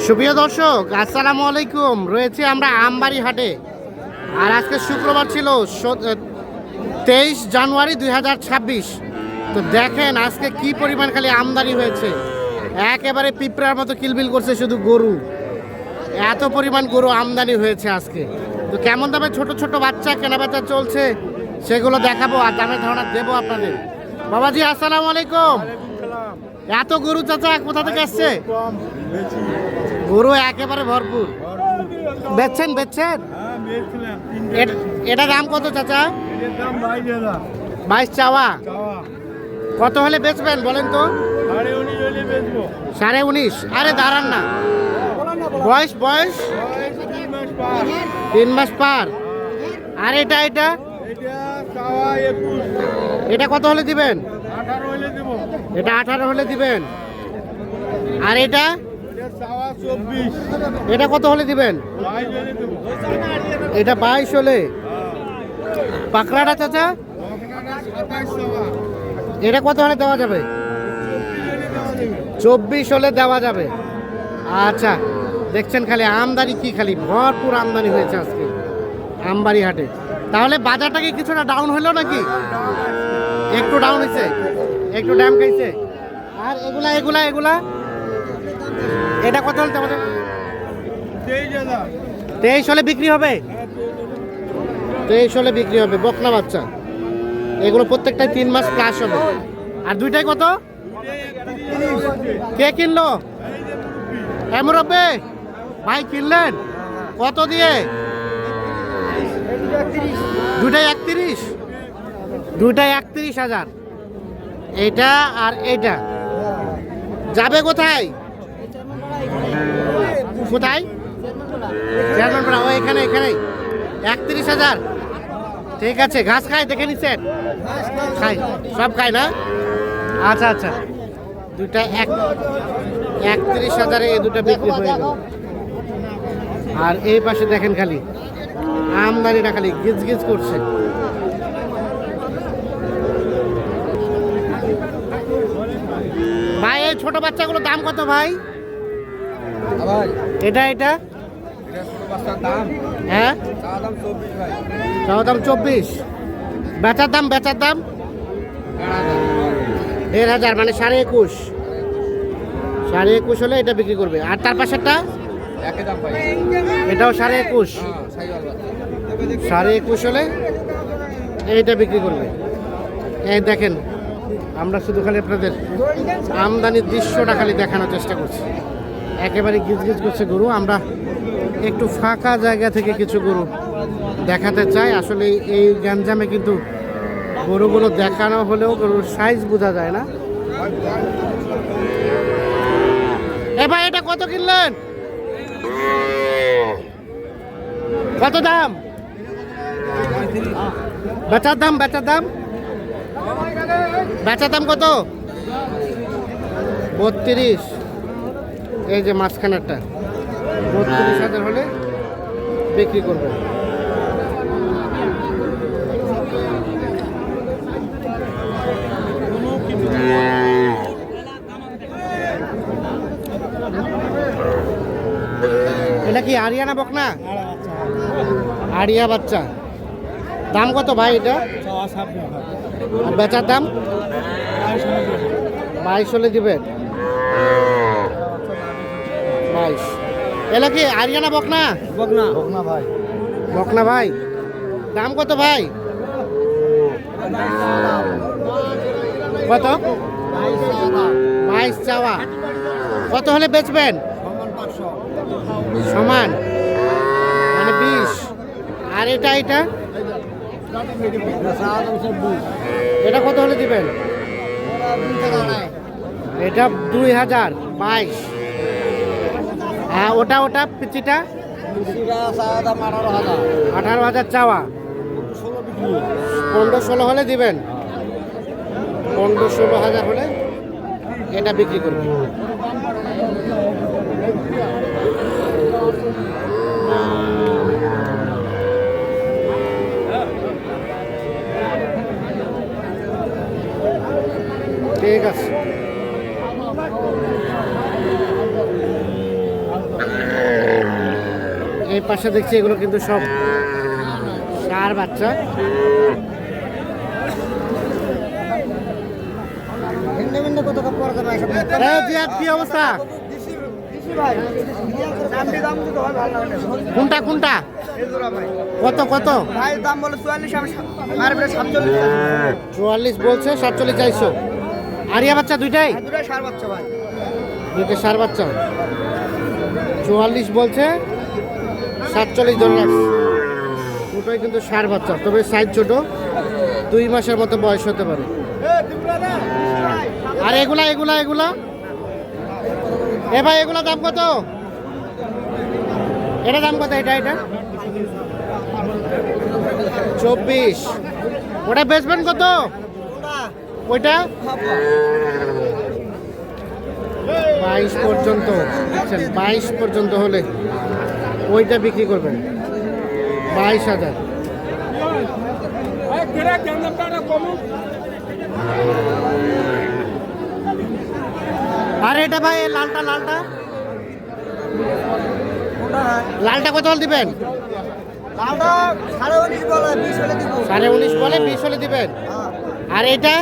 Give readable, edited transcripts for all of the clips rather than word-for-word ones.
সুপ্রিয় দর্শক, আসসালামু আলাইকুম। রয়েছে আমরা আমবাড়ি হাটে, আর আজকে শুক্রবার ছিল 23 জানুয়ারি 2026। তো দেখেন আজকে কি পরিমাণ খালি আমদানি হয়েছে, একেবারে পিঁপড়ার মতো কিলবিল করছে শুধু গরু। এত পরিমাণ গরু আমদানি হয়েছে আজকে। তো কেমন দামে ছোট ছোট বাচ্চা কেনাবেচা চলছে সেগুলো দেখাবো আর দামের ধারণা দেবো আপনাদের। বাবাজি আসসালামু আলাইকুম। এত গরু চাচা কোথা থেকে আসছে? গরু একেবারে ভরপুর। বেচছেন? এটা দাম কত চাচা? 22 চাওয়া। কত হলে বেচবেন বলেন তো? 19.5। আরে দাঁড়ান না, বয়স 3 মাস পার। আর এটা এটা কত হলে দিবেন? এটা 18 হলে দিবেন। আর এটা কত হলে দিবেন? এটা 22 হলে। পাকড়াটা চাচা এটা কত হলে দেওয়া যাবে? 24 হলে দেওয়া যাবে। আচ্ছা, দেখছেন খালি আমদানি কি, খালি ভরপুর আমদানি হয়েছে আজকে আমবাড়ি হাটে। তাহলে বাজারটা কি কিছুটা ডাউন হলো নাকি? একটু ডাউন হয়েছে, একটু ড্যাম খাইছে। আর এগুলা এটা কত হলে আমাদের? 23 হলে বিক্রি হবে। 23 হলে বিক্রি হবে। বকনা বাচ্চা এগুলো প্রত্যেকটাই 3 মাস প্লাস হবে। আর দুইটাই কত? কে কিনলো? মুরব্বি ভাই কিনলেন কত দিয়ে? দুটাই 31। দুটাই 31,000। এইটা আর এইটা যাবে কোথায়? চেয়ারম্যান ও এখানে 31,000। ঠিক আছে। ঘাস খায় দেখে নিচ্ছেন? খায়, সব খায় না? আচ্ছা। দুটা 31,000 এই দুটা বিক্রি হয়ে গেল। আর এই পাশে দেখেন খালি আমদানিটা খালি গিজ করছে। ভাই এই ছোট বাচ্চাগুলোর দাম কত ভাই? এটা হ্যাঁ, চাওয়া দাম 24। বেচার দাম 1,500, মানে 21.5। 21.5 হলে এটা বিক্রি করবে। আর তার পাশেরটা এটাও 21.5। 21.5 হলে এইটা বিক্রি করবে। এই দেখেন, আমরা শুধু খালি আপনাদের আমদানির দৃশ্যটা খালি দেখানোর চেষ্টা করছি। একেবারে গিজ করছে গরু। আমরা একটু ফাঁকা জায়গা থেকে কিছু গরু দেখাতে চাই। আসলে এই গ্যাঞ্জামে কিন্তু গরুগুলো দেখানো হলেও গরুর সাইজ বোঝা যায় না। ভাই এটা কত কিনলেন? কত দাম? বেচার দাম কত? 32। এই যে মাঝখানেরটা 32,000 হলে বিক্রি করবে। এটা কি আরিয়ানা বকনা? আরিয়া বাচ্চা। দাম কত ভাই এটা? আর বেচার দাম 22 হলে দিবেন। 22। এটা কি আরিয়ানা বকনা ভাই? দাম কত ভাই? কত? 22 চাওয়া। কত হলে বেচবেন? সমান, মানে 20। আর এটা কত হলে দিবেন? এটা 2022। হ্যাঁ, ওটা পিচিটা 18,000 চাওয়া। 15-16 হলে দিবেন। 15-16,000 হলে এটা বিক্রি করবে। ঠিক আছে। এই পাশে দেখছি এগুলো কিন্তু সব ষাঁড় বাচ্চা। কি অবস্থা? কোনটা কোনটা কত কত? 44 বলছে, 47 চাইছো। আরিয়া বাচ্চা দুইটাই? দুইটা ষাঁড় বাচ্চা। 44 বলছে, 47 ধরে রাখছে। দুটোই কিন্তু ষাঁড় বাচ্চা, তবে সাইজ ছোট, 2 মাসের মতো বয়স হতে পারে। আর এগুলা এগুলা এগুলা এ ভাই এগুলা দাম কত? এটা দাম কত? এটা এটা 24। ওটা বেচবেন কত? ওইটা 22 পর্যন্ত। 22 পর্যন্ত হলে ওইটা বিক্রি করবেন 22,000। আর এটা ভাই লালটা লালটা লালটা কত হলে দিবেন? 19.5 বলে 20 হলে দিব। 19.5 বলে 20 হলে দিবেন। আর এটা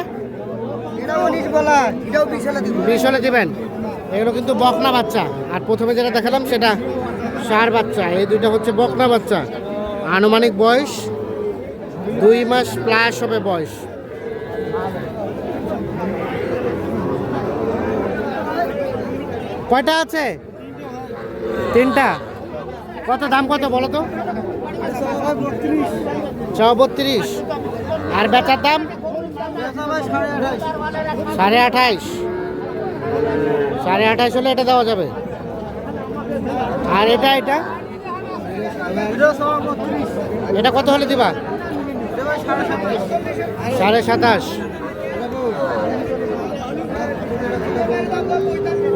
19 বলে এটাও 20 হলে দিব। 20 হলে দিবেন। এগুলো কিন্তু বকনা বাচ্চা। আর প্রথমে যেটা দেখালাম সেটা ষাঁড় বাচ্চা। এই দুইটা হচ্ছে বকনা বাচ্চা। আনুমানিক বয়স 2 মাস প্লাস হবে বয়স। কয়টা আছে? 3টা। কত দাম কত বলো তো? 32। আর বেচার দাম 28.5। 28.5 হলে এটা দেওয়া যাবে। আর এটা এটা এটা কত হলে দিবা? 27.5।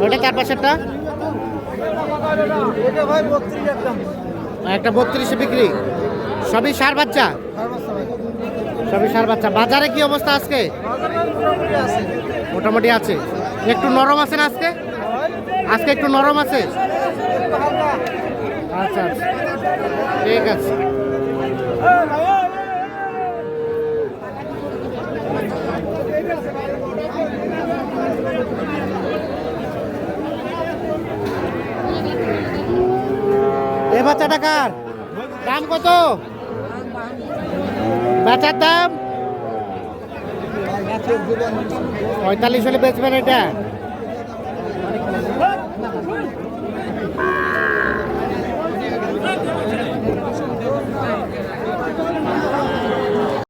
ওটা তার পাশেরটা একটা 32-এ বিক্রি। সবই ষাঁড় বাচ্চা, সবই ষাঁড় বাচ্চা। বাজারে কি অবস্থা আজকে? মোটামুটি আছে। একটু নরম আছে না আজকে? আজকে একটু নরম আছে। আচ্ছা আচ্ছা, ঠিক আছে। এ বাচ্চাটা কার? দাম কত? বাচ্চার দাম 45 হলে বেচবেন এটা?